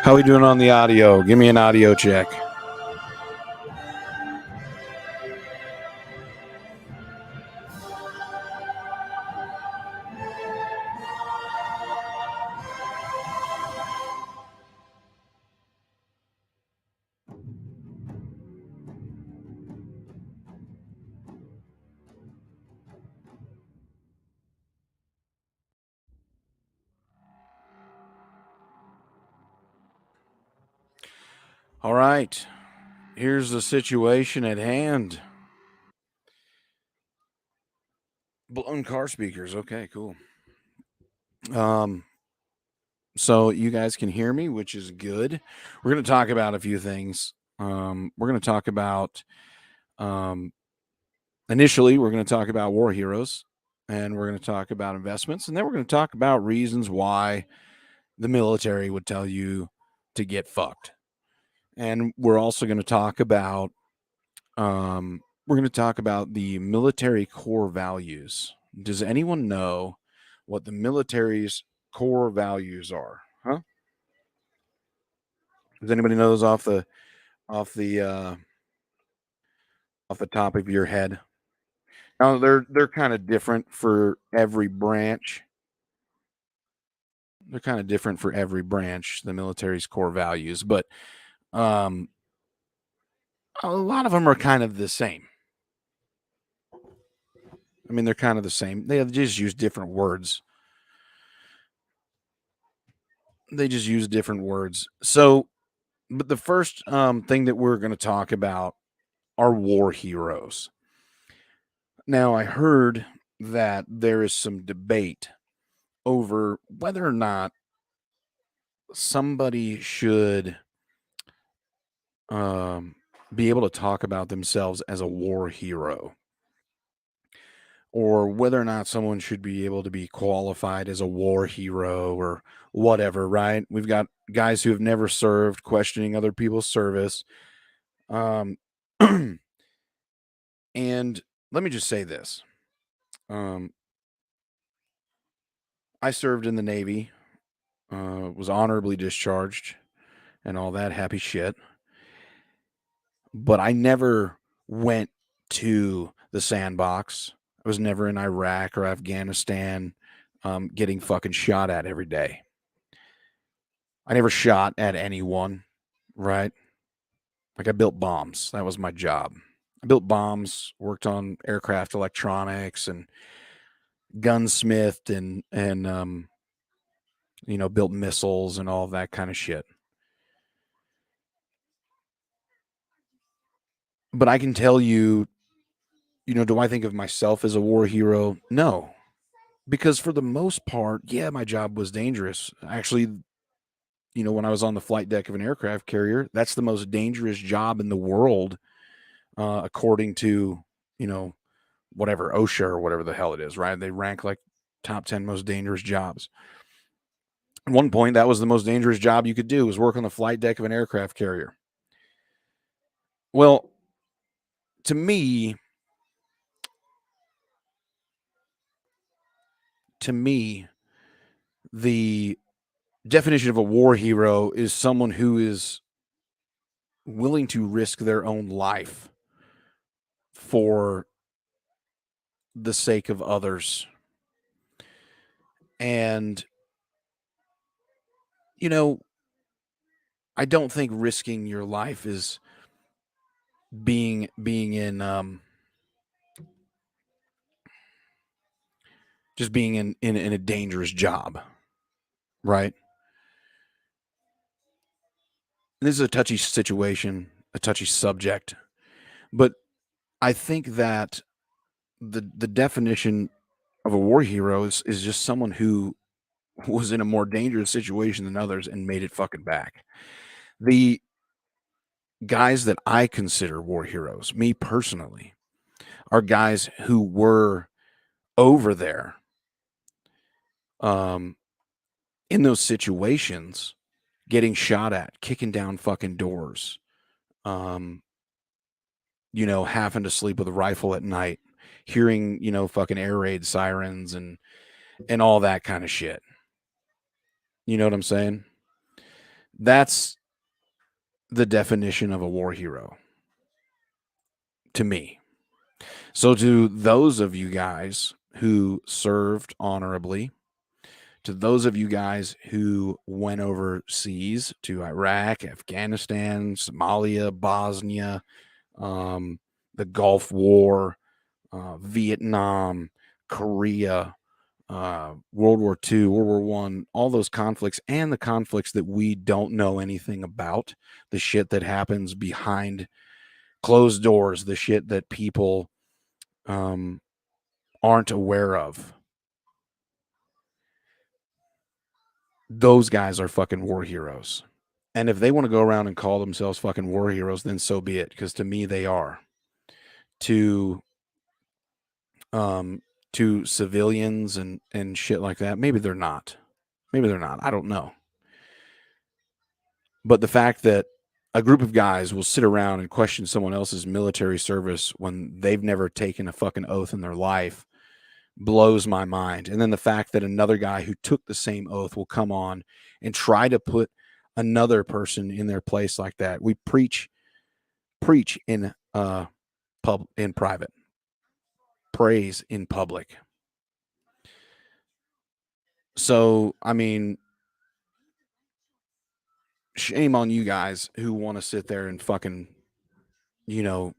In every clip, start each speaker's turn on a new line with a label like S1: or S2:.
S1: How we doing on the audio? Give me an audio check. All right. Here's the situation at hand. Blown car speakers. Okay, cool. So you guys can hear me, which is good. We're going to talk about a few things. We're going to talk about initially we're going to talk about war heroes, and we're going to talk about investments, and then we're going to talk about reasons why the military would tell you to get fucked. And we're also going to talk about the military core values. Does anyone know what the military's core values are? Huh? Does anybody know those off the uh, off the top of your head? Now they're kind of different for every branch. They're kind of different for every branch, the military's core values, but um, a lot of them are kind of the same. I mean, they're kind of the same. They just use different words. So, but the first thing that we're going to talk about are war heroes. Now, I heard that there is some debate over whether or not somebody should be able to talk about themselves as a war hero, or whether or not someone should be able to be qualified as a war hero or whatever, right? We've got guys who have never served questioning other people's service. Um, and let me just say this. I served in the Navy, was honorably discharged and all that happy shit. But I never went to the sandbox. I was never in Iraq or Afghanistan getting fucking shot at every day. I never shot at anyone, right? Like I built bombs. That was my job. I built bombs, worked on aircraft electronics and gunsmithed and built missiles and all that kind of shit. But I can tell you, do I think of myself as a war hero? No. Because for the most part, yeah, my job was dangerous. Actually, when I was on the flight deck of an aircraft carrier, that's the most dangerous job in the world, according to, whatever, OSHA or whatever the hell it is, right? They rank like top 10 most dangerous jobs. At one point, that was the most dangerous job you could do, was work on the flight deck of an aircraft carrier. Well, to me, the definition of a war hero is someone who is willing to risk their own life for the sake of others. And, I don't think risking your life is being in just being in a dangerous job, right? And this is a touchy situation, a touchy subject, but I think that the definition of a war hero is just someone who was in a more dangerous situation than others and made it fucking back. The guys that I consider war heroes, me personally, are guys who were over there in those situations, getting shot at, kicking down fucking doors, having to sleep with a rifle at night, hearing, fucking air raid sirens and all that kind of shit. You know what I'm saying? That's the definition of a war hero to me. So, to those of you guys who served honorably, to those of you guys who went overseas to Iraq, Afghanistan, Somalia, Bosnia, the Gulf War, Vietnam, Korea, World War II, World War One, all those conflicts, and the conflicts that we don't know anything about, the shit that happens behind closed doors, the shit that people aren't aware of. Those guys are fucking war heroes. And if they want to go around and call themselves fucking war heroes, then so be it. Because to me, they are. To to civilians and shit like that, maybe they're not. Maybe they're not. I don't know. But the fact that a group of guys will sit around and question someone else's military service when they've never taken a fucking oath in their life blows my mind. And then the fact that another guy who took the same oath will come on and try to put another person in their place like that. We preach in in private, praise in public. So, I mean, shame on you guys who want to sit there and fucking, you know,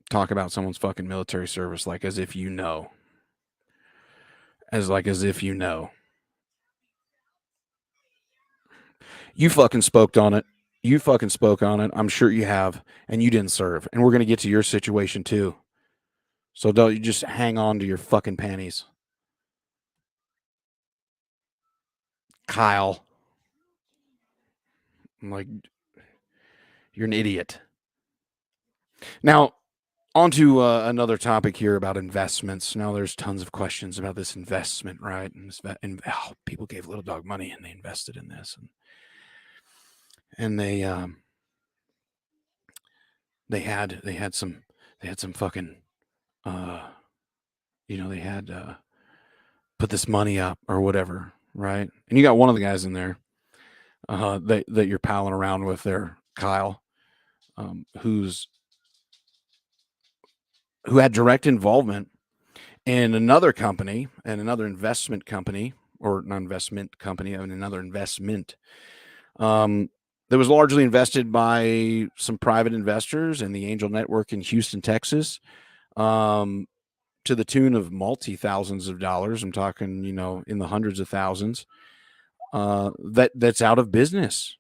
S1: talk about someone's fucking military service like as if you know. As if you know. You fucking spoke on it. You fucking spoke on it. I'm sure you have, and you didn't serve. And we're gonna get to your situation too. So don't you just hang on to your fucking panties. Kyle. I'm like, you're an idiot. Now, on to another topic here about investments. Now, there's tons of questions about this investment, right? And people gave Lil Dawg money and they invested in this, and they had some fucking they had put this money up or whatever, right? And you got one of the guys in there that you're palling around with there, Kyle, who had direct involvement in another company and another investment company, or not investment company, and another investment that was largely invested by some private investors and the Angel Network in Houston, Texas, to the tune of multi-thousands of dollars. I'm talking, in the hundreds of thousands. That's out of business.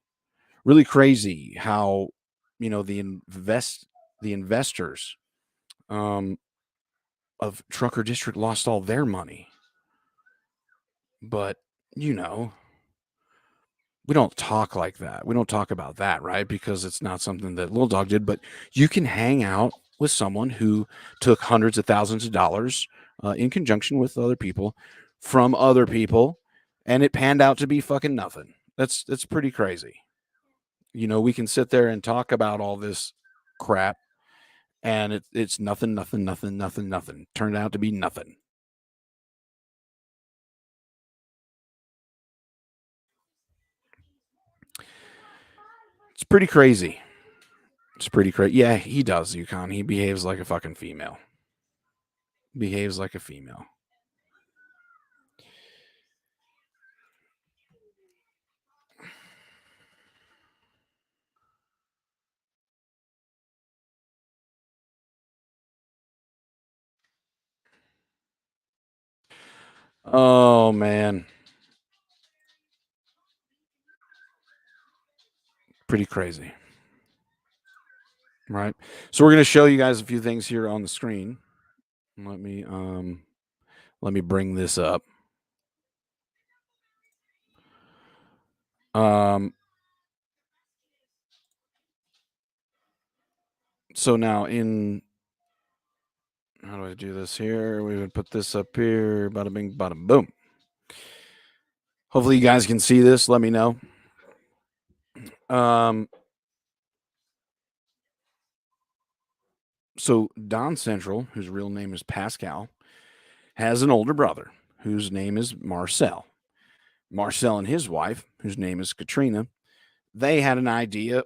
S1: Really crazy how, the investors of Trucker District lost all their money. But, we don't talk like that. We don't talk about that, right? Because it's not something that Lil Dawg did. But you can hang out with someone who took hundreds of thousands of dollars in conjunction with other people from other people, and it panned out to be fucking nothing. That's pretty crazy. We can sit there and talk about all this crap, and it's nothing, nothing, nothing, nothing, nothing. Turned out to be nothing. It's pretty crazy. It's pretty crazy. Yeah, he does, Yukon. He behaves like a fucking female. Behaves like a female. Oh, man. Pretty crazy. Right. So we're going to show you guys a few things here on the screen. Let me bring this up. So now how do I do this here? We would put this up here. Bada bing, bada boom. Hopefully you guys can see this. Let me know. So Don Central, whose real name is Pascal, has an older brother whose name is Marcel. Marcel and his wife, whose name is Katrina, they had an idea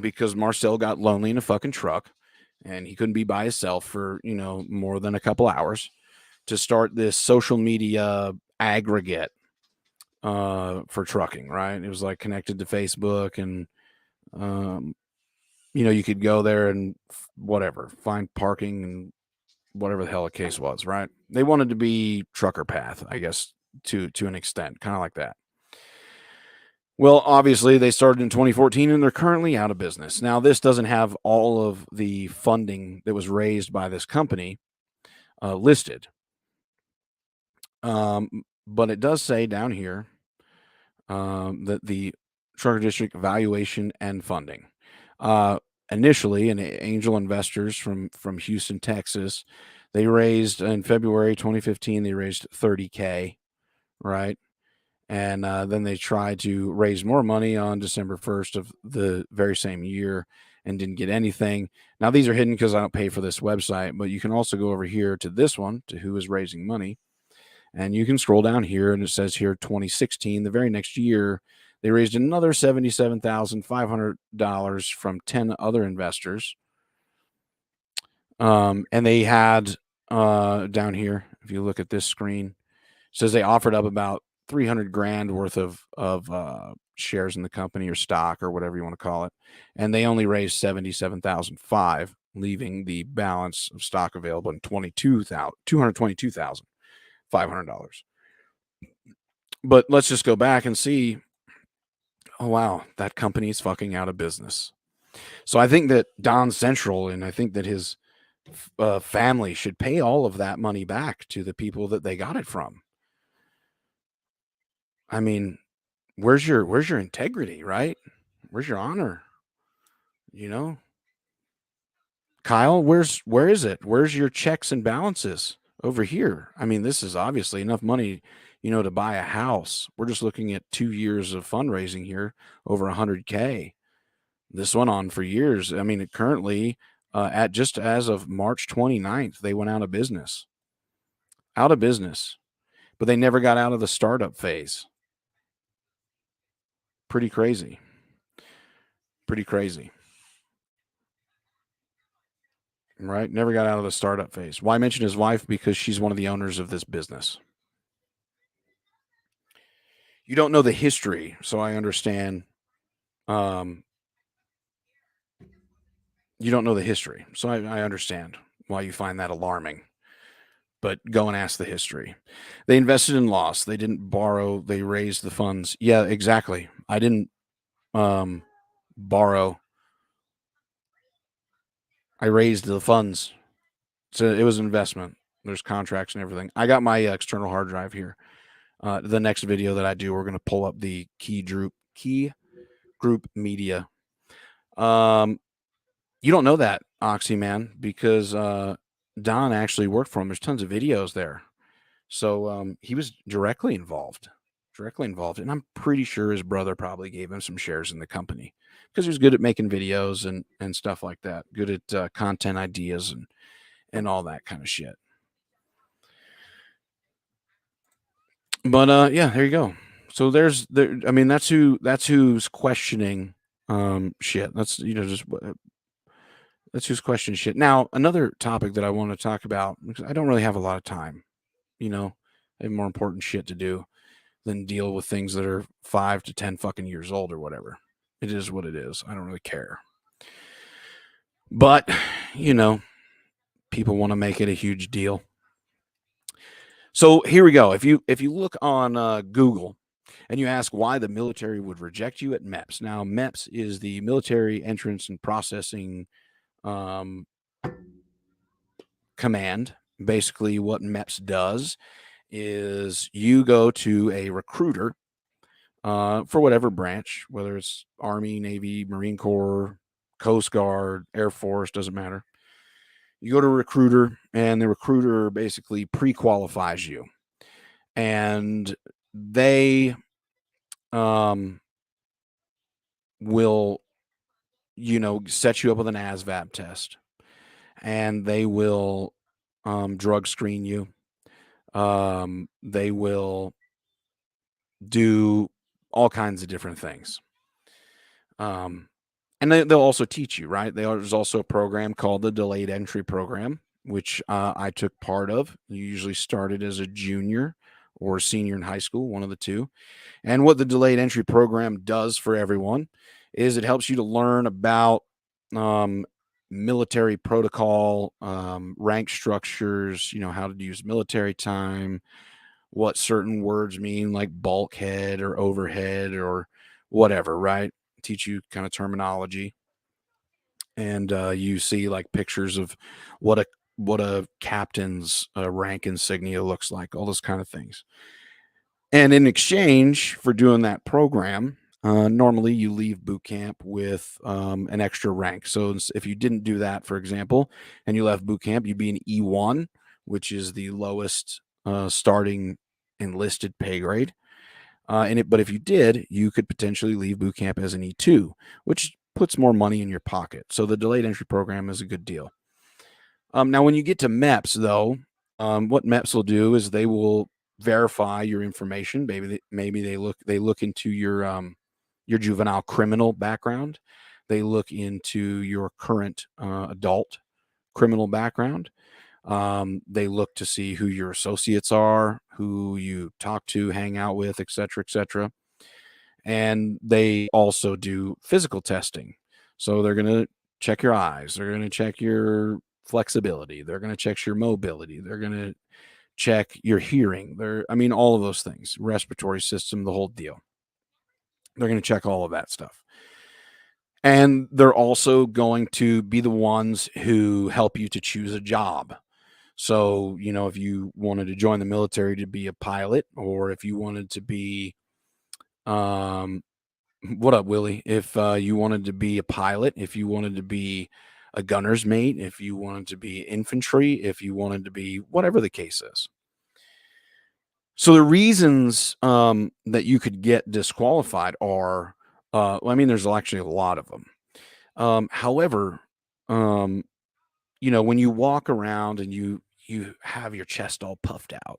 S1: because Marcel got lonely in a fucking truck and he couldn't be by himself for, more than a couple hours, to start this social media aggregate for trucking, right? It was like connected to Facebook, and you could go there and whatever, find parking and whatever the hell the case was, right? They wanted to be trucker path, I guess, to an extent, kind of like that. Well, obviously, they started in 2014 and they're currently out of business. Now, this doesn't have all of the funding that was raised by this company listed. But it does say down here that the Trucker District valuation and funding. Initially, angel investors from Houston, Texas, they raised in February 2015, they raised $30K, right? And then they tried to raise more money on December 1st of the very same year and didn't get anything. Now, these are hidden because I don't pay for this website, but you can also go over here to this one, to who is raising money. And you can scroll down here, and it says here 2016, the very next year, they raised another $77,500 from 10 other investors. And they had down here, if you look at this screen, it says they offered up about 300 grand worth of shares in the company or stock or whatever you want to call it. And they only raised 77,500, leaving the balance of stock available in $222,500. But let's just go back and see. Oh, wow, that company is fucking out of business. So I think that Don Central, and I think that his family should pay all of that money back to the people that they got it from. I mean, where's your integrity, right? Where's your honor? Kyle, where is it? Where's your checks and balances over here? I mean, this is obviously enough money, to buy a house. We're just looking at 2 years of fundraising here, over 100K. This went on for years. I mean, currently, at just as of March 29th, they went out of business. Out of business. But they never got out of the startup phase. Pretty crazy. Pretty crazy. Right? Never got out of the startup phase. Why mention his wife? Because she's one of the owners of this business. You don't know the history, so I understand. You don't know the history, so I understand why you find that alarming. But go and ask the history. They invested in loss. They didn't borrow. They raised the funds. Yeah, exactly. I didn't borrow. I raised the funds. So it was an investment. There's contracts and everything. I got my external hard drive here. The next video that I do, we're going to pull up the key group media. You don't know that, Oxy Man, because Don actually worked for him. There's tons of videos there. So he was directly involved. And I'm pretty sure his brother probably gave him some shares in the company because he was good at making videos and stuff like that. Good at content ideas and all that kind of shit. But yeah, there you go. So I mean, that's who's questioning shit. That's that's who's questioning shit. Now, another topic that I want to talk about, because I don't really have a lot of time. I have more important shit to do than deal with things that are 5 to 10 fucking years old or whatever. It is what it is. I don't really care. But, people want to make it a huge deal. So here we go. If you look on Google and you ask why the military would reject you at MEPS. Now, MEPS is the Military Entrance and Processing Command. Basically, what MEPS does is you go to a recruiter for whatever branch, whether it's Army, Navy, Marine Corps, Coast Guard, Air Force, doesn't matter. You go to a recruiter, and the recruiter basically pre-qualifies you. And they will, set you up with an ASVAB test. And they will drug screen you. They will do all kinds of different things. And they'll also teach you, right? There's also a program called the Delayed Entry Program, which I took part of. You usually started as a junior or senior in high school, one of the two. And what the Delayed Entry Program does for everyone is it helps you to learn about um, military protocol, rank structures, how to use military time, what certain words mean, like bulkhead or overhead or whatever, right? Teach you kind of terminology. And you see like pictures of what a captain's rank insignia looks like, all those kind of things. And in exchange for doing that program, normally you leave boot camp with an extra rank. So if you didn't do that, for example, and you left boot camp, you'd be an E1, which is the lowest starting enlisted pay grade. But if you did, you could potentially leave boot camp as an E2, which puts more money in your pocket. So the delayed entry program is a good deal. Now, when you get to MEPS, though, what MEPS will do is they will verify your information. Maybe they look into your juvenile criminal background. They look into your current adult criminal background. They look to see who your associates are, who you talk to, hang out with, et cetera, et cetera. And they also do physical testing. So they're going to check your eyes. They're going to check your flexibility. They're going to check your mobility. They're going to check your hearing. All of those things, respiratory system, the whole deal. They're going to check all of that stuff. And they're also going to be the ones who help you to choose a job. So, if you wanted to join the military to be a pilot, or if you wanted to be, what up, Willie? If you wanted to be a pilot, if you wanted to be a gunner's mate, if you wanted to be infantry, if you wanted to be whatever the case is. So the reasons that you could get disqualified are, there's actually a lot of them. However, when you walk around and you have your chest all puffed out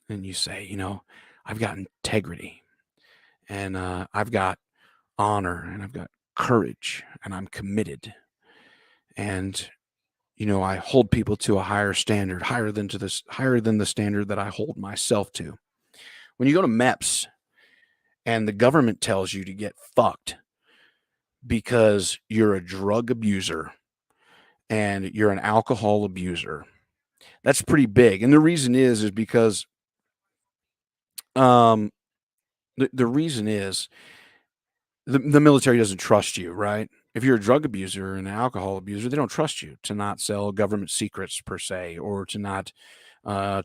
S1: and you say, I've got integrity and I've got honor and I've got courage and I'm committed and I hold people to a higher standard, higher than the standard that I hold myself to. When you go to MEPS and the government tells you to get fucked because you're a drug abuser and you're an alcohol abuser, that's pretty big. And the reason is because the reason is the military doesn't trust you, right? If you're a drug abuser and an alcohol abuser, they don't trust you to not sell government secrets per se, or to not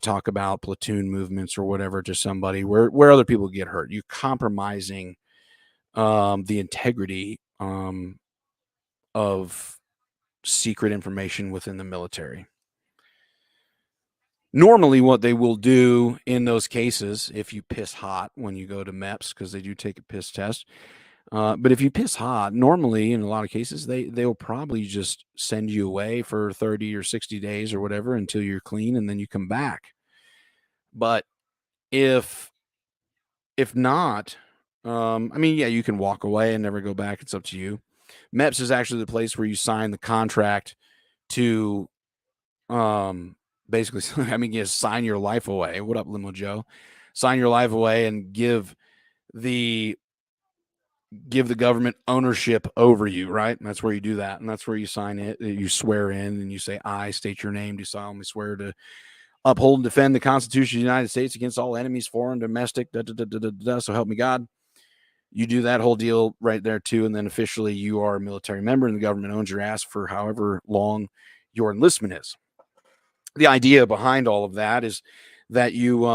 S1: talk about platoon movements or whatever to somebody where other people get hurt. You're compromising the integrity of secret information within the military. Normally, what they will do in those cases, if you piss hot when you go to MEPS, because they do take a piss test, but if you piss hot, normally in a lot of cases, they'll probably just send you away for 30 or 60 days or whatever until you're clean, and then you come back. But if not, you can walk away and never go back. It's up to you. MEPS is actually the place where you sign the contract to basically, sign your life away. What up, Limo Joe? Sign your life away and give the government ownership over you, right? And that's where you do that. And that's where you sign it. You swear in and you say, I state your name, do solemnly swear to uphold and defend the Constitution of the United States against all enemies, foreign, domestic, so help me God. You do that whole deal right there too. And then officially you are a military member and the government owns your ass for however long your enlistment is. The idea behind all of that is that you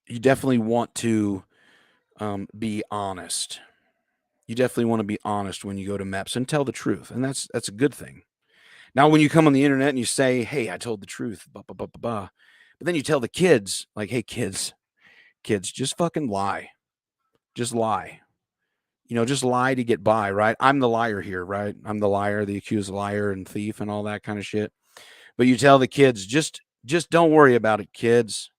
S1: you definitely want to be honest. You definitely want to be honest when you go to MEPS and tell the truth, and that's a good thing. Now, when you come on the internet and you say, "Hey, I told the truth," but then you tell the kids, like, "Hey, kids, just fucking lie, just lie." Just lie to get by, right? I'm the liar here, right? I'm the liar, the accused liar and thief and all that kind of shit. But you tell the kids, just Just don't worry about it, kids.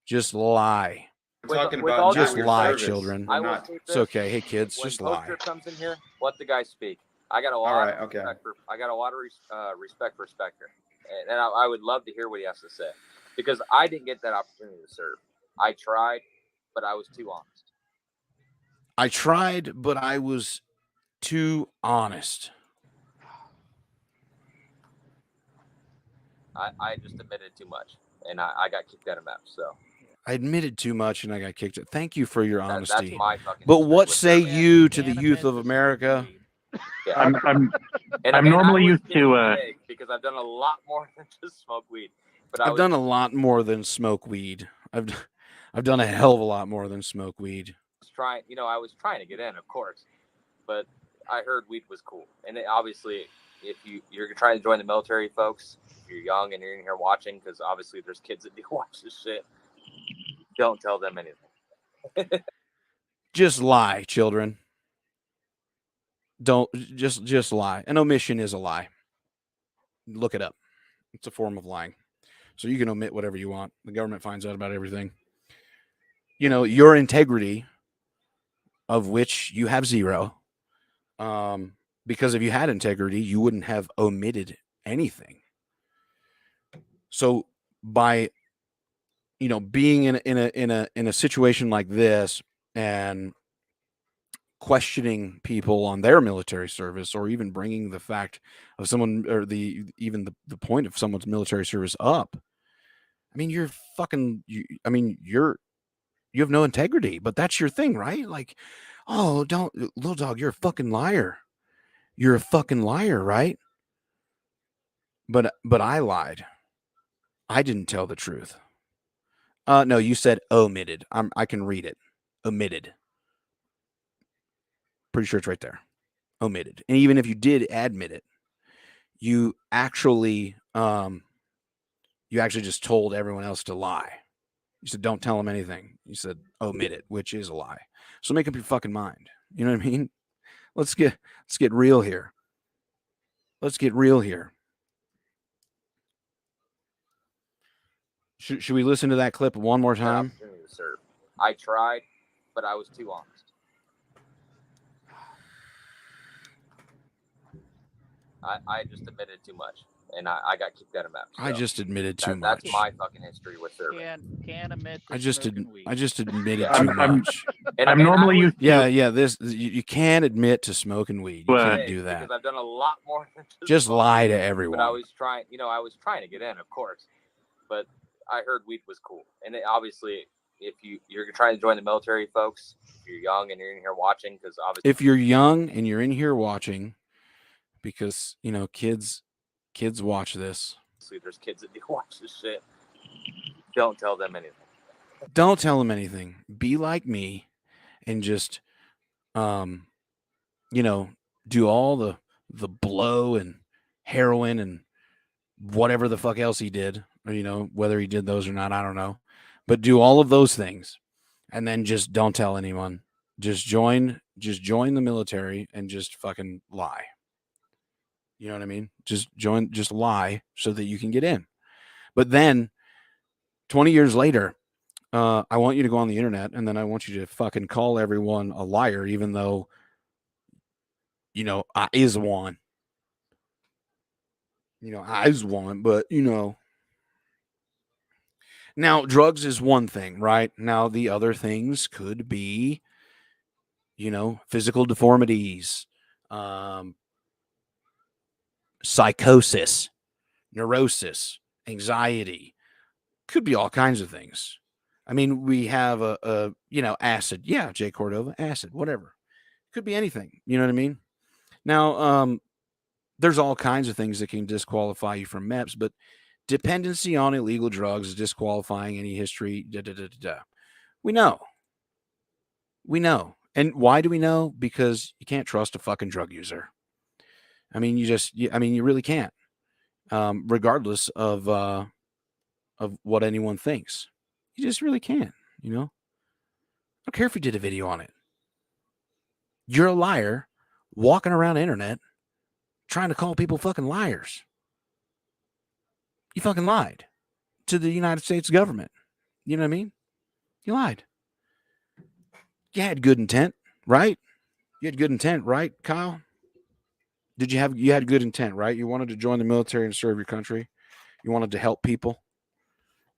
S1: Just lie.
S2: Talking about
S1: just
S2: your
S1: lie,
S2: service.
S1: children.
S2: I will say
S1: it's okay. Hey, kids,
S3: when
S1: just lie.
S3: Poster comes in here, let the guy speak. I got a lot of respect for Spectre, and I would love to hear what he has to say, because I didn't get that opportunity to serve. I tried, but I was too honest.
S1: I tried, but I was too honest.
S3: I just admitted too much, and I got kicked out of MEP. So
S1: I admitted too much, and I got kicked out. Thank you for your honesty.
S3: That's my fucking.
S1: But what say you to the youth of America?
S3: Yeah.
S4: I'm normally used to
S3: because I've done a lot more than just smoke weed. But
S1: I've done a lot more than smoke weed. I've done a hell of a lot more than smoke weed.
S3: I was trying to get in, of course, but I heard weed was cool, and obviously, if you're trying to join the military, folks, if you're young and you're in here watching, because obviously there's kids that do watch this shit, don't tell them anything.
S1: Just lie, children. Don't just lie. An omission is a lie. Look it up. It's a form of lying. So you can omit whatever you want. The government finds out about everything. Your integrity, of which you have zero, because if you had integrity, you wouldn't have omitted anything. So by being in a situation like this and questioning people on their military service, or even bringing the fact of someone, or the point of someone's military service up, I mean, you're fucking. You have no integrity, but that's your thing, right? Like, oh, don't, Lil Dawg, you're a fucking liar. You're a fucking liar, right? But I lied. I didn't tell the truth. No, you said omitted. I can read it. Omitted. Pretty sure it's right there. Omitted. And even if you did admit it, you actually just told everyone else to lie. You said, don't tell them anything. You said, omit it, which is a lie. So make up your fucking mind. You know what I mean? Let's get real here. Let's get real here. Should we listen to that clip one more time?
S3: I tried, but I was too honest. I just admitted too much, and I got kicked out of MEP. So
S1: I just admitted too much.
S3: That's my fucking history with serving.
S5: Can't admit.
S1: I just admitted too much.
S4: I'm normally used to.
S1: Yeah. This you can't admit to smoking weed. You can't do that.
S3: Because I've done a lot more than
S1: just lie to everyone.
S3: But I was trying to get in, of course, but I heard weed was cool, and obviously, if you're trying to join the military, folks, if you're young and you're in here watching, because obviously,
S1: if you're young and you're in here watching, because kids watch this.
S3: There's kids that do watch this shit. Don't tell them anything.
S1: Don't tell them anything. Be like me, and just do all the blow and heroin and whatever the fuck else he did, or whether he did those or not, I don't know, but do all of those things, and then just don't tell anyone. Just join the military and just fucking lie. You know what I mean? Just lie so that you can get in. But then 20 years later, I want you to go on the internet, and then I want you to fucking call everyone a liar, even though I is one. I is one, but now drugs is one thing, right? Now the other things could be physical deformities, psychosis, neurosis, anxiety, could be all kinds of things. I mean, we have a acid. Yeah, Jay Cordova, acid, whatever. Could be anything. You know what I mean? Now, there's all kinds of things that can disqualify you from MEPS, but dependency on illegal drugs is disqualifying any history. We know. And why do we know? Because you can't trust a fucking drug user. I mean, you really can't, regardless of what anyone thinks. You just really can't, I don't care if you did a video on it. You're a liar walking around the internet trying to call people fucking liars. You fucking lied. to the United States government. You know what I mean? You lied. You had good intent, right? You had good intent, right, Kyle? You had good intent, right? You wanted to join the military and serve your country. You wanted to help people,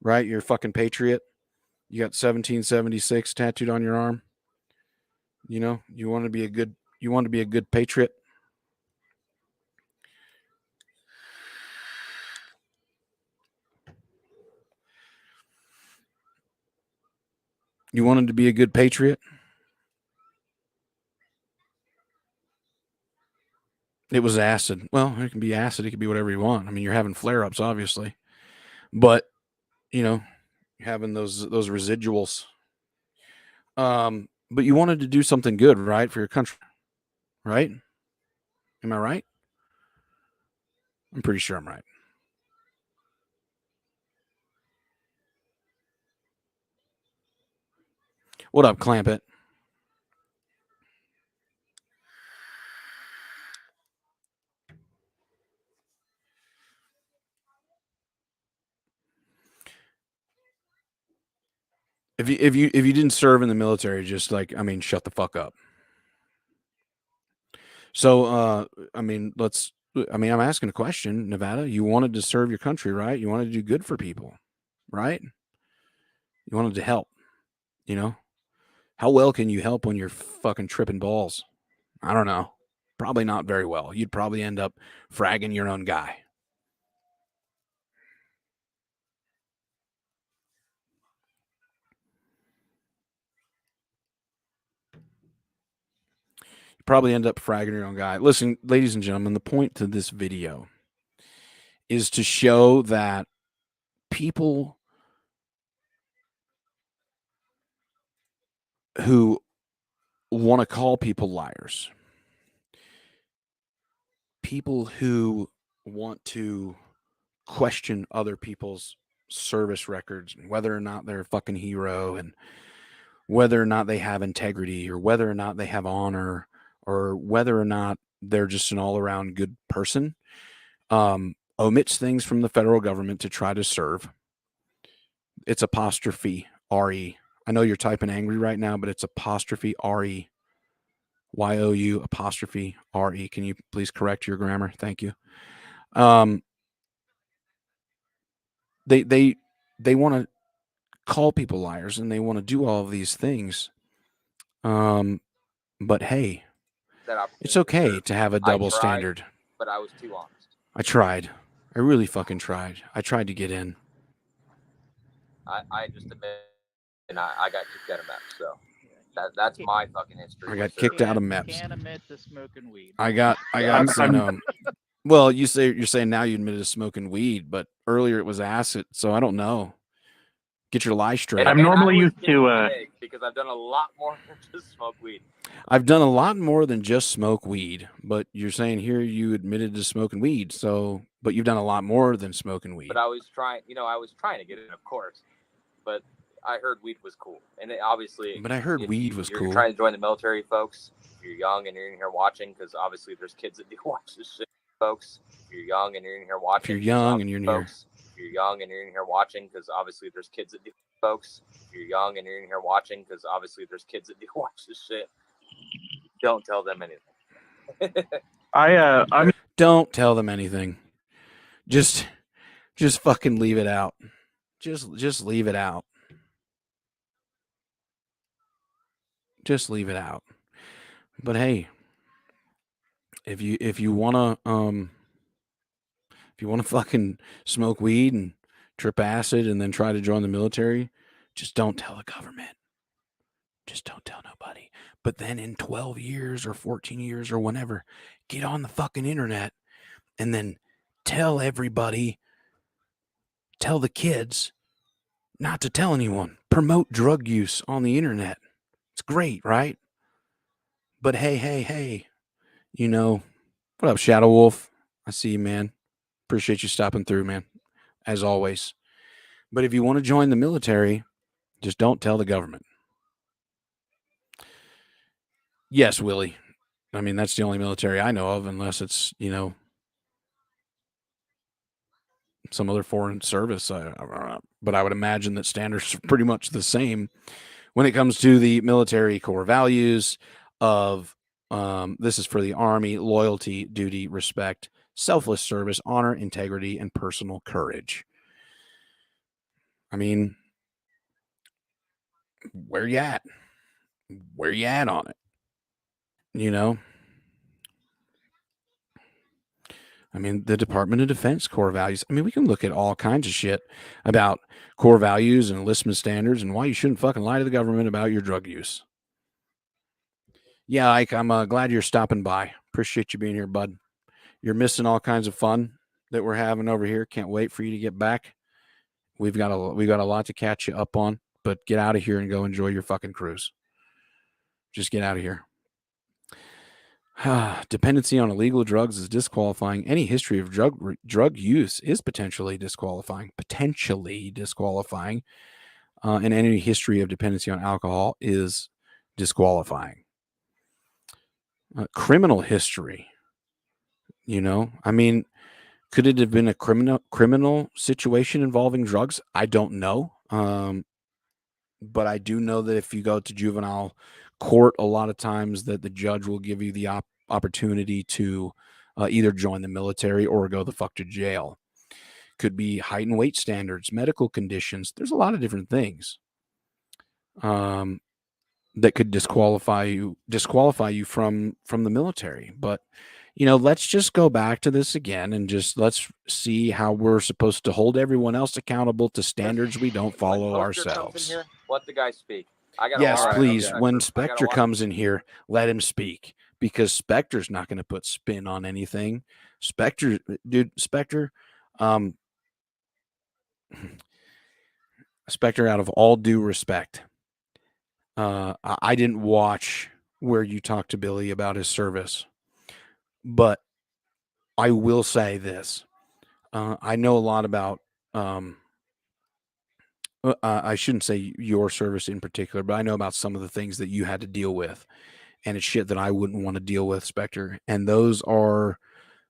S1: right? You're a fucking patriot. You got 1776 tattooed on your arm. You know, you want to be a good patriot. You wanted to be a good patriot. It was acid. Well, it can be acid. It can be whatever you want. I mean, you're having flare-ups, obviously, but you know, you're having those residuals. But you wanted to do something good, right, for your country, right? Am I right? I'm pretty sure I'm right. What up, Clampett? If you didn't serve in the military, just shut the fuck up. So I'm asking a question, Nevada. You wanted to serve your country, right? You wanted to do good for people, right? You wanted to help, you know? How well can you help when you're fucking tripping balls? I don't know. Probably not very well. You'd probably end up fragging your own guy. Probably end up fragging your own guy. Listen, ladies and gentlemen, the point to this video is to show that people who want to call people liars, people who want to question other people's service records and whether or not they're a fucking hero and whether or not they have integrity or whether or not they have honor or whether or not they're just an all-around good person, omits things from the federal government to try to serve. It's apostrophe R-E. I know you're typing angry right now, but it's apostrophe R-E. Y-O-U apostrophe R-E. Can you please correct your grammar? Thank you. They want to call people liars and they want to do all of these things. But hey, it's okay to have a double standard.
S3: But I was too honest.
S1: I tried. I really fucking tried. I tried to get in.
S3: I just admit, and I got kicked out of MEP, so that's my fucking history.
S1: I got kicked out of MEPs.
S2: Can't admit to smoking weed.
S1: I got some. Well, you're saying now you admitted to smoking weed, but earlier it was acid, so I don't know. Get your lie straight.
S4: I'm normally used to
S3: because I've done a lot more than just smoke weed.
S1: I've done a lot more than just smoke weed, but you're saying here you admitted to smoking weed, but you've done a lot more than smoking weed.
S3: But I was trying to get in, of course, but I heard weed was cool, and obviously.
S1: But I heard weed was cool.
S3: You're trying to join the military, folks. If you're young and you're in here watching, because obviously there's kids that do watch this shit, folks. If you're young and you're in here watching,
S1: if you're young and you're in here.
S3: If you're young and you're in here watching, because obviously there's kids that do, folks. If you're young and you're in here watching, because obviously there's kids that do watch this shit. Don't tell them anything.
S1: Don't tell them anything. Just fucking leave it out. Just leave it out. Just leave it out. But hey, if you wanna fucking smoke weed and trip acid and then try to join the military, just don't tell the government. Just don't tell nobody. But then in 12 years or 14 years or whenever, get on the fucking internet and then tell everybody, tell the kids not to tell anyone. Promote drug use on the internet. It's great, right? But hey, you know, what up, Shadow Wolf? I see you, man. Appreciate you stopping through, man, as always. But if you want to join the military, just don't tell the government. Yes, Willie. I mean, that's the only military I know of, unless it's, some other foreign service. But I would imagine that standards are pretty much the same when it comes to the military core values of this is for the Army: loyalty, duty, respect, selfless service, honor, integrity, and personal courage. I mean, where you at? Where you at on it? You know? I mean, the Department of Defense core values. I mean, we can look at all kinds of shit about core values and enlistment standards and why you shouldn't fucking lie to the government about your drug use. Yeah, Ike, I'm glad you're stopping by. Appreciate you being here, bud. You're missing all kinds of fun that we're having over here. Can't wait for you to get back. We've got a lot to catch you up on, but get out of here and go enjoy your fucking cruise. Just get out of here. Dependency on illegal drugs is disqualifying. Any history of drug use is potentially disqualifying. And any history of dependency on alcohol is disqualifying. Criminal history. You know, I mean, could it have been a criminal situation involving drugs? I don't know. But I do know that if you go to juvenile court, a lot of times that the judge will give you the opportunity to either join the military or go the fuck to jail. Could be height and weight standards, medical conditions. There's a lot of different things that could disqualify you from the military. But let's just go back to this again and just let's see how we're supposed to hold everyone else accountable to standards we don't follow ourselves.
S3: Here, let the guy speak.
S1: Yes, please. When Spectre comes in here, let him speak, because Spectre's not going to put spin on anything. Spectre, Spectre, out of all due respect, I didn't watch where you talked to Billy about his service, but I will say this. I know a lot about, I shouldn't say your service in particular, but I know about some of the things that you had to deal with, and it's shit that I wouldn't want to deal with, Spectre. And those are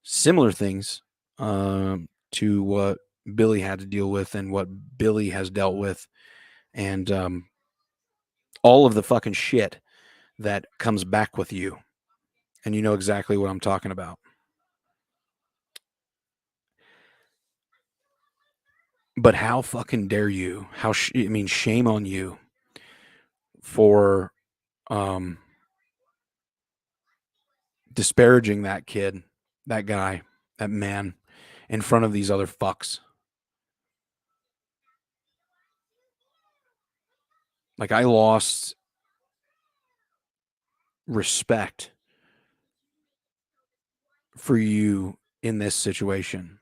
S1: similar things to what Billy had to deal with and what Billy has dealt with, and all of the fucking shit that comes back with you. And you know exactly what I'm talking about. But how fucking dare you? Shame on you for disparaging that kid, that guy, that man in front of these other fucks. Like, I lost respect for you in this situation.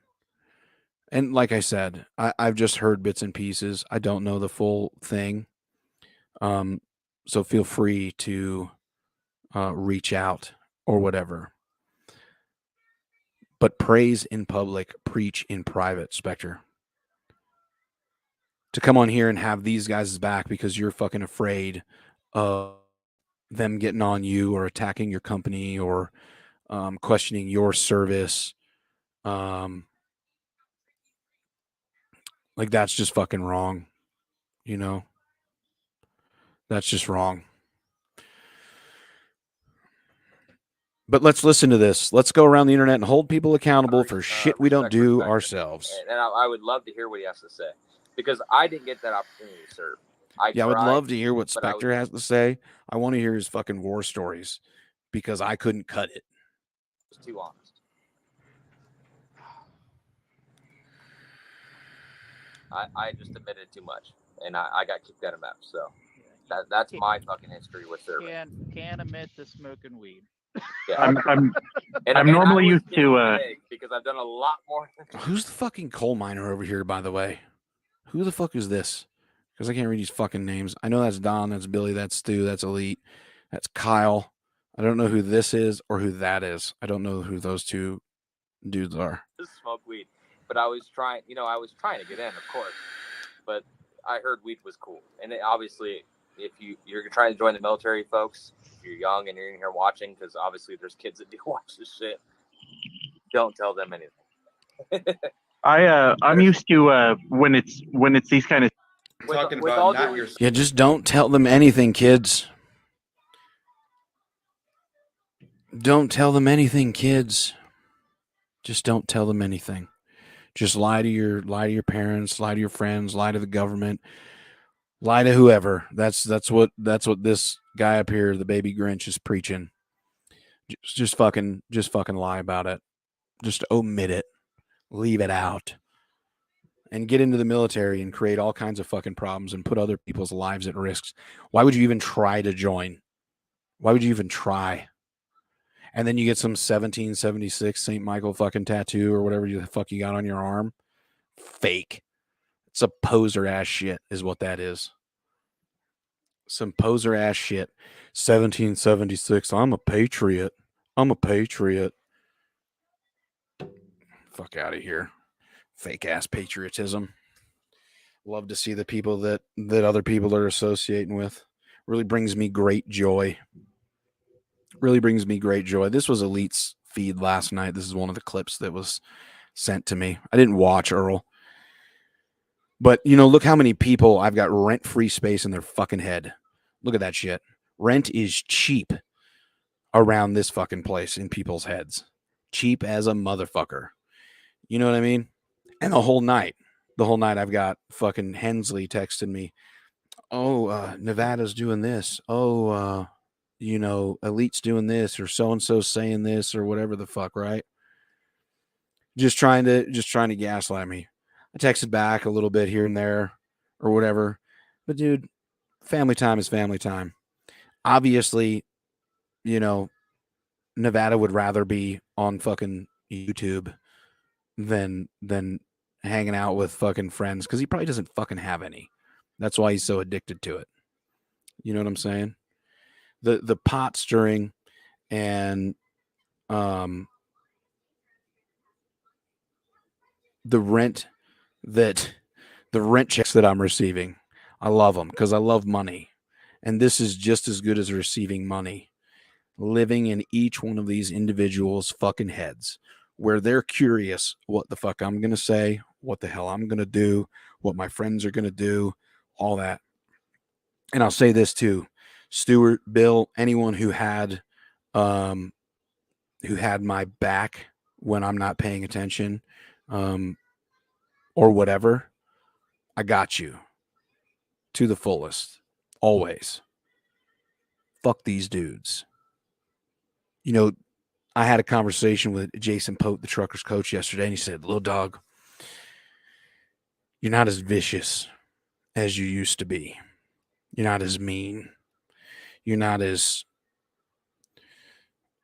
S1: And like I said, I've just heard bits and pieces. I don't know the full thing. So feel free to reach out or whatever. But praise in public, preach in private, Spectre. To come on here and have these guys' back because you're fucking afraid of them getting on you or attacking your company or questioning your service. Like, that's just fucking wrong. That's just wrong. But let's listen to this. Let's go around the internet and hold people accountable for shit we don't do ourselves.
S3: And I would love to hear what he has to say, because I didn't get that opportunity to serve. I
S1: would love to hear what Spectre has to say. I want to hear his fucking war stories, because I couldn't cut it.
S3: I was too honest. I just admitted too much, and I got kicked out of MEP. So that's my fucking history with serving.
S2: Can't admit to smoking weed.
S3: Yeah.
S4: I'm normally used to
S3: because I've done a lot more.
S1: Who's the fucking coal miner over here, by the way? Who the fuck is this? Because I can't read these fucking names. I know that's Don, that's Billy, that's Stu, that's Elite, that's Kyle. I don't know who this is or who that is. I don't know who those two dudes are.
S3: Just smoke weed, but I was trying to get in, of course. But I heard weed was cool, and obviously, if you're trying to join the military, folks, if you're young and you're in here watching, because obviously there's kids that do watch this shit, don't tell them anything.
S4: I'm used to when it's these kind of.
S5: Talking
S3: with
S5: about
S3: all
S5: not
S3: due
S5: your.
S1: Yeah, just don't tell them anything, kids. Don't tell them anything, kids. Just don't tell them anything. Just lie to your parents, lie to your friends, lie to the government, lie to whoever. That's what this guy up here, the baby Grinch, is preaching. Just fucking lie about it. Just omit it. Leave it out. And get into the military and create all kinds of fucking problems and put other people's lives at risk. Why would you even try to join? Why would you even try? And then you get some 1776 St. Michael fucking tattoo or whatever the fuck you got on your arm. Fake. It's a poser ass shit is what that is. Some poser ass shit. 1776. I'm a patriot. I'm a patriot. Fuck out of here. Fake ass patriotism. Love to see the people that other people are associating with. Really brings me great joy. Really brings me great joy. This was Elite's feed last night. This is one of the clips that was sent to me. I didn't watch Earl. But, look how many people I've got rent-free space in their fucking head. Look at that shit. Rent is cheap around this fucking place in people's heads. Cheap as a motherfucker. You know what I mean? And the whole night I've got fucking Hensley texting me. Oh, Nevada's doing this. Oh, Elite's doing this, or so-and-so saying this, or whatever the fuck, right? Just trying to gaslight me. I texted back a little bit here and there or whatever. But dude, family time is family time. Obviously, Nevada would rather be on fucking YouTube than hanging out with fucking friends, because he probably doesn't fucking have any. That's why he's so addicted to it. You know what I'm saying? The pot stirring and the rent checks that I'm receiving, I love them because I love money. And this is just as good as receiving money. Living in each one of these individuals' fucking heads, where they're curious what the fuck I'm going to say, what the hell I'm going to do, what my friends are going to do, all that. And I'll say this too, Stuart, Bill, anyone who had my back when I'm not paying attention, or whatever, I got you to the fullest, always. Fuck these dudes. I had a conversation with Jason Pope, the Truckers coach, yesterday, and he said, Lil Dawg, you're not as vicious as you used to be. You're not as mean. You're not as,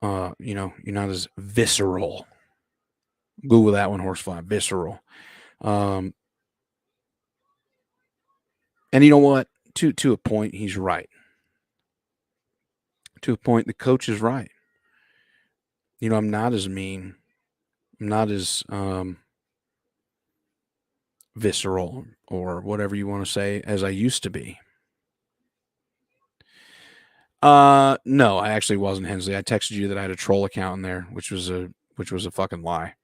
S1: you're not as visceral. Google that one, horsefly, visceral. And you know what? To a point, he's right. To a point, the coach is right. I'm not as mean. I'm not as visceral or whatever you want to say as I used to be. No, I actually wasn't, Hensley. I texted you that I had a troll account in there, which was a fucking lie.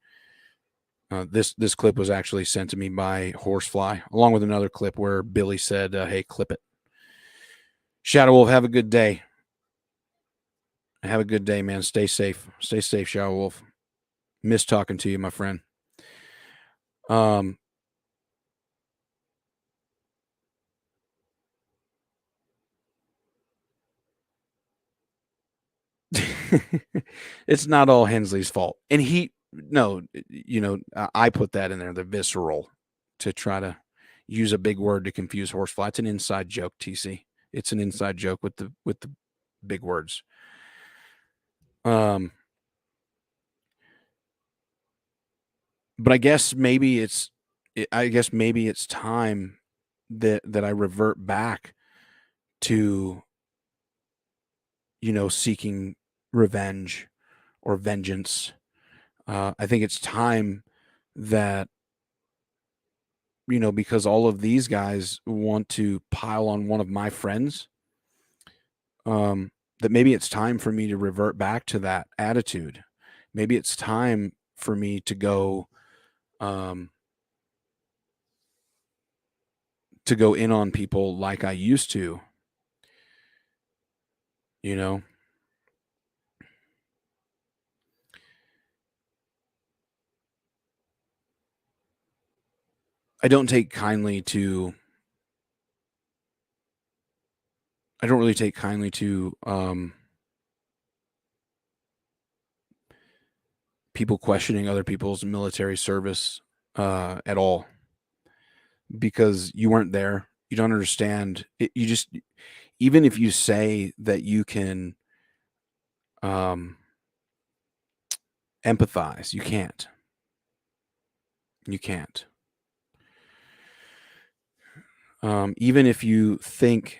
S1: This clip was actually sent to me by Horsefly, along with another clip where Billy said, "Hey, clip it." Shadow Wolf, have a good day. Have a good day, man. Stay safe. Stay safe, Shadow Wolf. Miss talking to you, my friend. It's not all Hensley's fault. And I put that in there, the visceral, to try to use a big word to confuse Horsefly. It's an inside joke, TC. It's an inside joke with the big words. But I guess maybe it's time that I revert back to, seeking revenge or vengeance. I think it's time that, because all of these guys want to pile on one of my friends, that maybe it's time for me to revert back to that attitude. Maybe it's time for me to go to go in on people like I used to. You know, I don't take kindly to. I don't really take kindly to people questioning other people's military service at all, because you weren't there. You don't understand it. You just, even if you say that you can empathize, you can't. You can't. Even if you think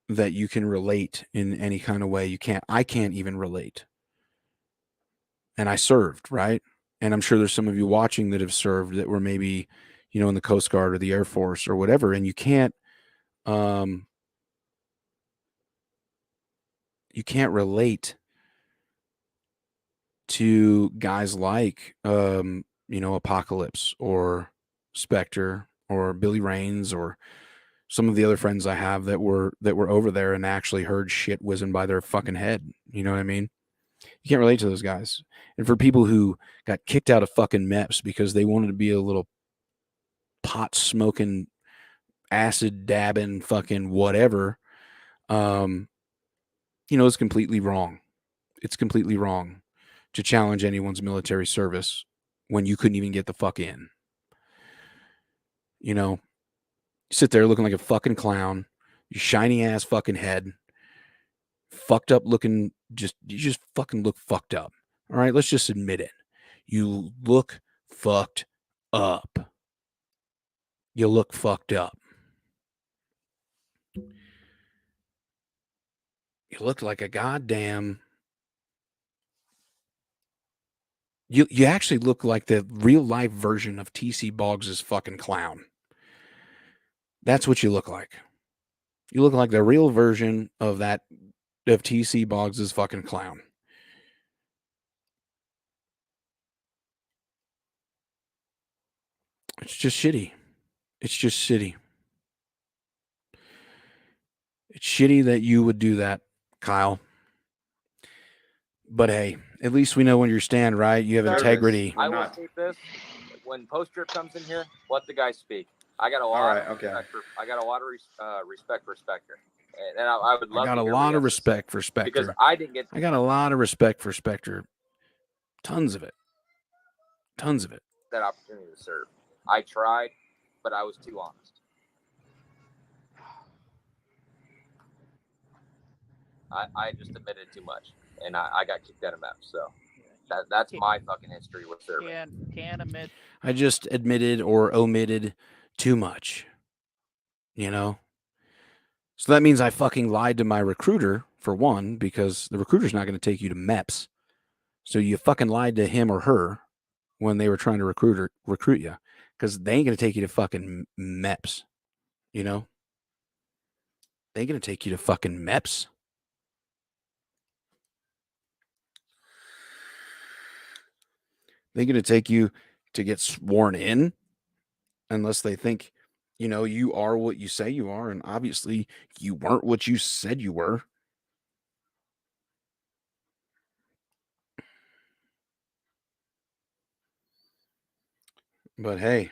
S1: that you can relate in any kind of way, you can't. I can't even relate. And I served, right? And I'm sure there's some of you watching that have served that were maybe, you know, in the Coast Guard or the Air Force or whatever, and you can't relate to guys like you know, Apocalypse or Spectre or Billy Rains or some of the other friends I have that were over there and actually heard shit whizzing by their fucking head. You know what I mean? You can't relate to those guys. And for people who got kicked out of fucking MEPS because they wanted to be a little pot smoking, acid dabbing, fucking whatever, you know, it's completely wrong. It's completely wrong to challenge anyone's military service when you couldn't even get the fuck in. You know, sit there looking like a fucking clown, your shiny ass fucking head, fucked up looking, you just fucking look fucked up. All right, let's just admit it. You look fucked up. You look fucked up. You look like a goddamn. You actually look like the real life version of TC Boggs' fucking clown. That's what you look like. You look like the real version of TC Boggs' fucking clown. It's just shitty. It's just shitty. It's shitty that you would do that, Kyle. But hey, at least we know when you stand, right? You have integrity.
S3: I will say this: when Post Drip comes in here, let the guy speak. I got a lot. I got a lot of respect for Spectre, and I would love.
S1: I got a lot of respect for Spectre
S3: because I didn't get.
S1: I got a lot of respect for Spectre. Tons of it. Tons of it.
S3: That opportunity to serve. I tried, but I was too honest. I just admitted too much, and I got kicked out of MEPS. So that's my fucking history with serving.
S2: Can't admit.
S1: I just admitted or omitted too much. You know? So that means I fucking lied to my recruiter, for one, because the recruiter's not going to take you to MEPS. So you fucking lied to him or her when they were trying to recruit you, because they ain't going to take you to fucking MEPS. You know? They ain't going to take you to fucking MEPS. They're going to take you to get sworn in unless they think, you know, you are what you say you are. And obviously you weren't what you said you were. But hey,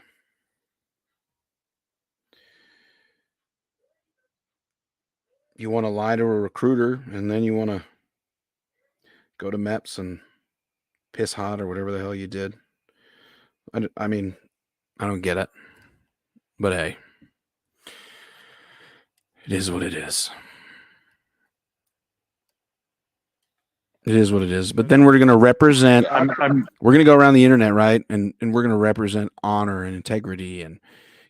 S1: you want to lie to a recruiter and then you want to go to MEPS and piss hot or whatever the hell you did. I mean, I don't get it. But hey, it is what it is. It is what it is. But then we're going to represent, we're going to go around the internet, right? And we're going to represent honor and integrity and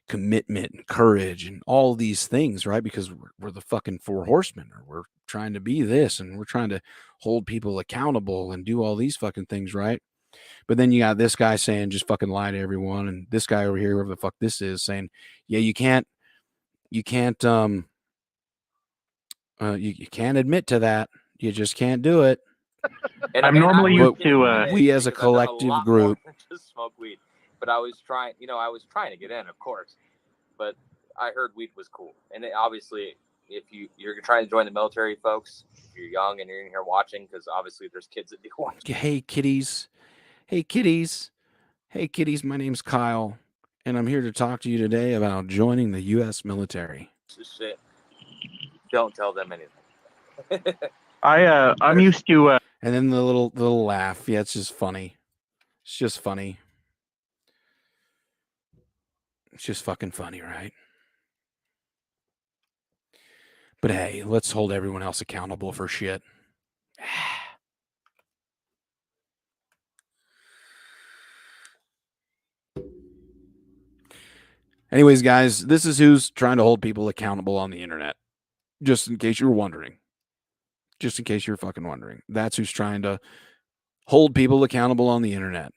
S1: commitment and courage and all these things, right? Because we're the fucking four horsemen, or we're trying to be this and we're trying to hold people accountable and do all these fucking things, right? But then you got this guy saying just fucking lie to everyone, and this guy over here, whoever the fuck this is, saying, yeah, you can't you can't admit to that. You just can't do it.
S3: And
S4: I'm normally used to
S1: we as a collective group
S3: just smoke weed, but I was trying to get in, of course. But I heard weed was cool, and obviously, if you're trying to join the military, folks, if you're young and you're in here watching, because obviously there's kids that do watch.
S1: Hey, kitties. Hey, kitties. Hey, kitties. My name's Kyle, and I'm here to talk to you today about joining the U.S. military.
S3: Shit. Don't tell them anything.
S4: I'm used to
S1: And then the little laugh. Yeah, it's just funny. It's just funny. It's just fucking funny, right? But hey, let's hold everyone else accountable for shit. Anyways, guys, this is who's trying to hold people accountable on the internet. Just in case you're wondering. Just in case you're fucking wondering. That's who's trying to hold people accountable on the internet.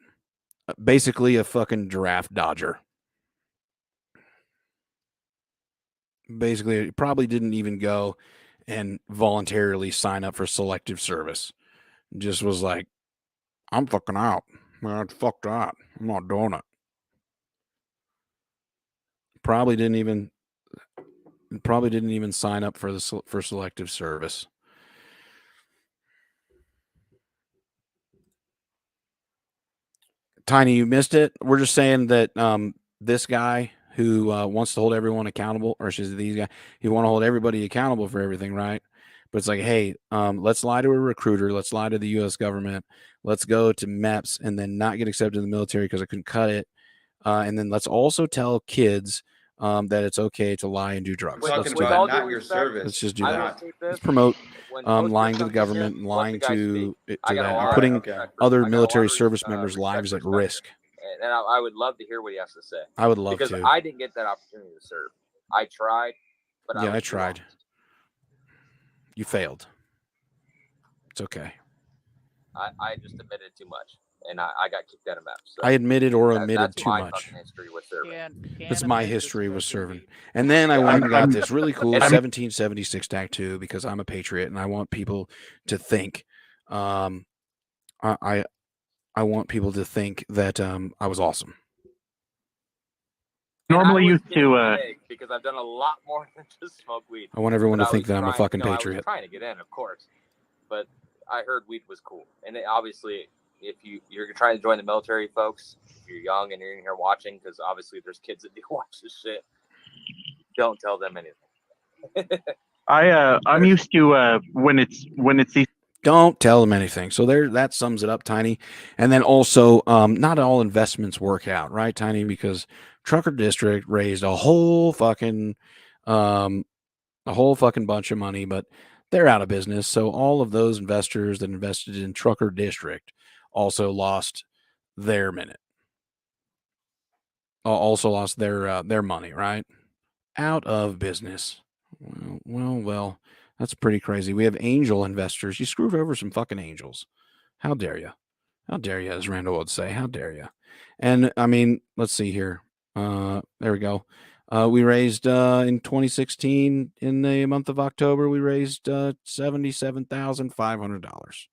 S1: Basically a fucking draft dodger. Basically, it probably didn't even go and voluntarily sign up for selective service. Just was like, I'm fucking out. Man, fuck that. I'm not doing it. Probably didn't even sign up for selective service. Tiny, you missed it. We're just saying that this guy who wants to hold everyone accountable, or these guys, he want to hold everybody accountable for everything, right? But it's like, hey, let's lie to a recruiter. Let's lie to the U.S. government. Let's go to MEPS and then not get accepted in the military because I couldn't cut it. And then let's also tell kids that it's okay to lie and do drugs.
S5: We're
S1: Let's
S5: talking
S1: do
S5: about
S1: that.
S5: not your service.
S1: Let's just do
S3: I
S1: that.
S3: will take
S1: Let's
S3: this
S1: promote
S3: when most
S1: lying to the
S3: come in
S1: government
S3: here,
S1: and
S3: let
S1: lying
S3: the guy
S1: to
S3: speak.
S1: that,
S3: got a
S1: and
S3: lot of
S1: putting
S3: respect for-
S1: other
S3: I got a
S1: military
S3: lot of
S1: service
S3: res-
S1: members'
S3: respect
S1: lives
S3: for
S1: at
S3: Spencer.
S1: risk.
S3: And I would love to hear what he has to say.
S1: I would love
S3: because
S1: to.
S3: I didn't get that opportunity to serve. I tried, but
S1: Yeah, I
S3: was
S1: tried.
S3: too honest.
S1: You failed. It's okay.
S3: I just admitted too much, and I got kicked out of MEPS. So
S1: I admitted or omitted
S3: that's
S1: too
S3: my
S1: much.
S3: fucking history with serving.
S1: That's
S2: Can
S1: my
S2: admit to
S1: history with
S2: smoking
S1: serving.
S2: weed.
S1: And then I
S3: Yeah,
S1: went and got
S4: I'm-
S1: this really cool
S3: I'm-
S1: 1776 Tac 2 because I'm a patriot and I want people to think. I want people to think that I was awesome.
S3: And
S4: normally
S3: I was
S4: used
S3: getting
S4: to
S3: vague because I've done a lot more than just smoke weed.
S1: I want everyone
S3: But
S1: to
S3: I
S1: think
S3: was
S1: that I'm a
S3: trying-
S1: fucking
S3: I was
S1: patriot.
S3: trying to get in, of course, but I heard weed was cool, and obviously, if you're trying to join the military, folks, if you're young and you're in here watching, because obviously there's kids that do watch this shit. Don't tell them anything.
S4: I'm used to when it's these
S1: Don't tell them anything. So there, that sums it up, Tiny. And then also, not all investments work out, right, Tiny? Because Trucker District raised a whole fucking bunch of money, but they're out of business. So all of those investors that invested in Trucker District also lost their minute. Also lost their money, right? Out of business. Well. That's pretty crazy. We have angel investors. You screwed over some fucking angels. How dare you? How dare you, as Randall would say. How dare you? And I mean, let's see here. There we go. We raised in 2016, in the month of October, we raised $77,500.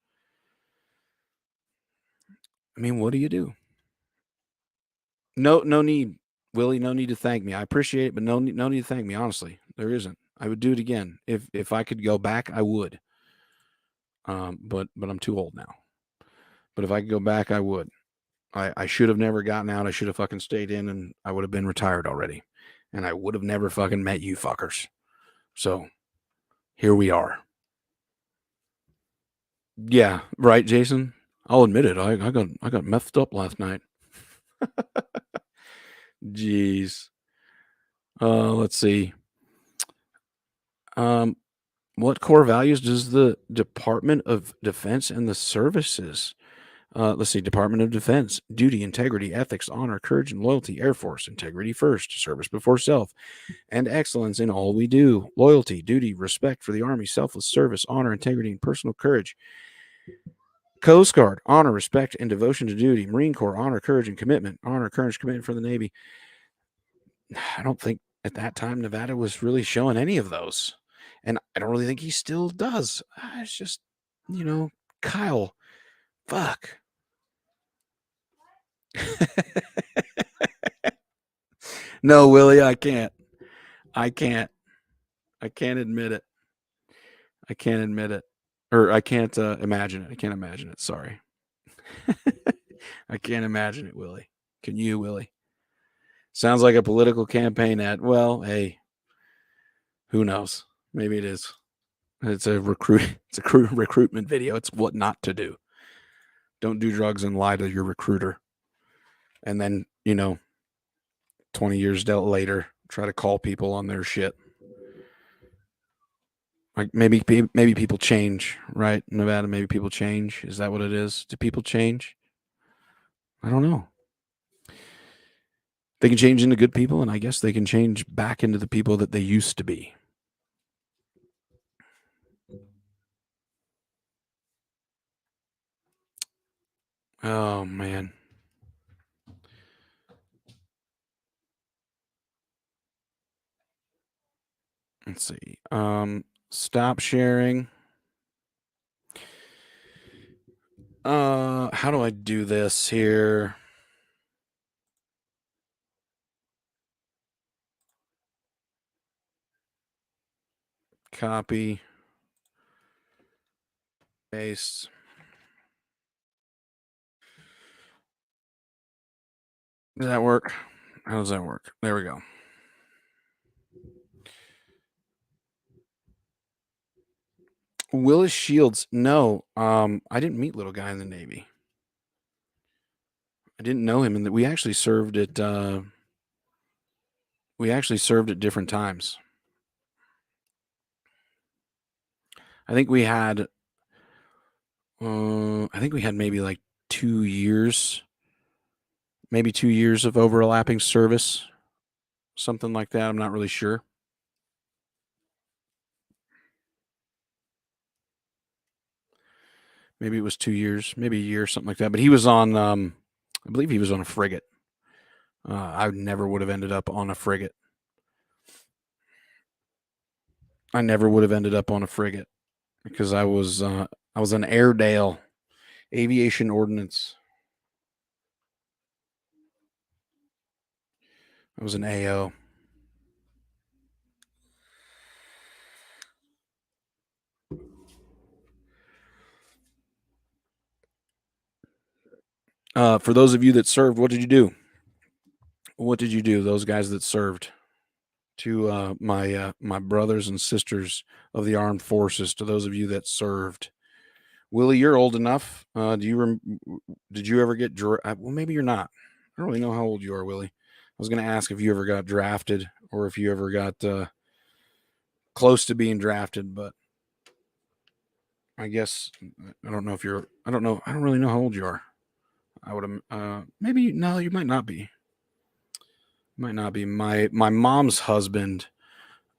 S1: I mean, what do you do? No need, Willie. No need to thank me. I appreciate it, but no need to thank me. Honestly, there isn't. I would do it again if I could go back. I would. But I'm too old now. But if I could go back, I would. I should have never gotten out. I should have fucking stayed in, and I would have been retired already, and I would have never fucking met you fuckers. So here we are. Yeah, right, Jason. I'll admit it. I got messed up last night. Jeez. Let's see. What core values does the Department of Defense and the services? Let's see. Department of Defense: duty, integrity, ethics, honor, courage, and loyalty. Air Force: integrity first, service before self, and excellence in all we do. Loyalty, duty, respect for the Army, selfless service, honor, integrity, and personal courage. Coast Guard: honor, respect, and devotion to duty. Marine Corps: honor, courage, and commitment. Honor, courage, commitment for the Navy. I don't think at that time Nevada was really showing any of those. And I don't really think he still does. It's just, Kyle, fuck. No, Willie, I can't. I can't admit it. I can't admit it. Or I can't imagine it. I can't imagine it. Sorry. I can't imagine it, Willie. Can you, Willie? Sounds like a political campaign ad. Well, hey, who knows? Maybe it is. It's a recruitment video. It's what not to do. Don't do drugs and lie to your recruiter. And then, 20 years later, try to call people on their shit. Like maybe people change, right? Nevada, maybe people change. Is that what it is? Do people change? I don't know. They can change into good people, and I guess they can change back into the people that they used to be. Oh, man. Let's see. Stop sharing. How do I do this here? Copy. Paste. Does that work? How does that work? There we go. Willis Shields. No, I didn't meet little guy in the Navy. I didn't know him, and we actually served at different times. I think we had maybe like 2 years, maybe 2 years of overlapping service, something like that. I'm not really sure. Maybe it was 2 years, maybe a year, something like that. But he was on, I believe he was on a frigate. I never would have ended up on a frigate. I never would have ended up on a frigate because I was an Airedale, aviation ordnance. I was an AO. For those of you that served, what did you do? What did you do? Those guys that served. To my brothers and sisters of the armed forces, to those of you that served. Willie, you're old enough. Did you ever get well, maybe you're not. I don't really know how old you are, Willie. I was going to ask if you ever got drafted or if you ever got close to being drafted, but I guess I don't know if you're. I don't know. I don't really know how old you are. I would maybe no, you might not be. Might not be. My mom's husband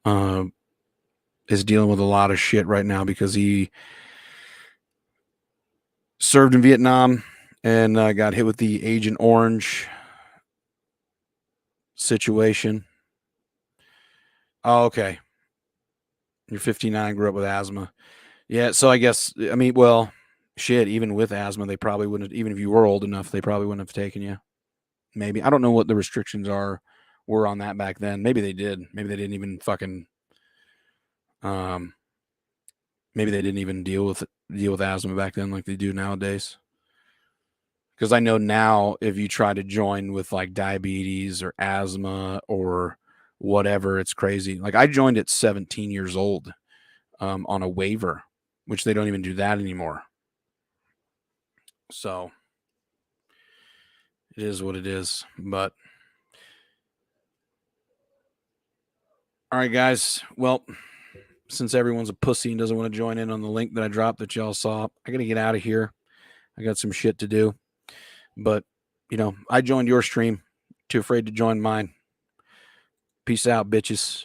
S1: is dealing with a lot of shit right now because he served in Vietnam and got hit with the Agent Orange situation. Oh, okay. You're 59, grew up with asthma. Yeah, so I guess, I mean, well, shit, even with asthma, they probably wouldn't have, even if you were old enough, they probably wouldn't have taken you. Maybe. I don't know what the restrictions were on that back then. Maybe they did. Maybe they didn't even fucking, maybe they didn't even deal with asthma back then like they do nowadays. Because I know now if you try to join with like diabetes or asthma or whatever, it's crazy. Like I joined at 17 years old on a waiver, which they don't even do that anymore. So it is what it is. But all right, guys. Well, since everyone's a pussy and doesn't want to join in on the link that I dropped that y'all saw, I got to get out of here. I got some shit to do. But, I joined your stream. Too afraid to join mine. Peace out, bitches.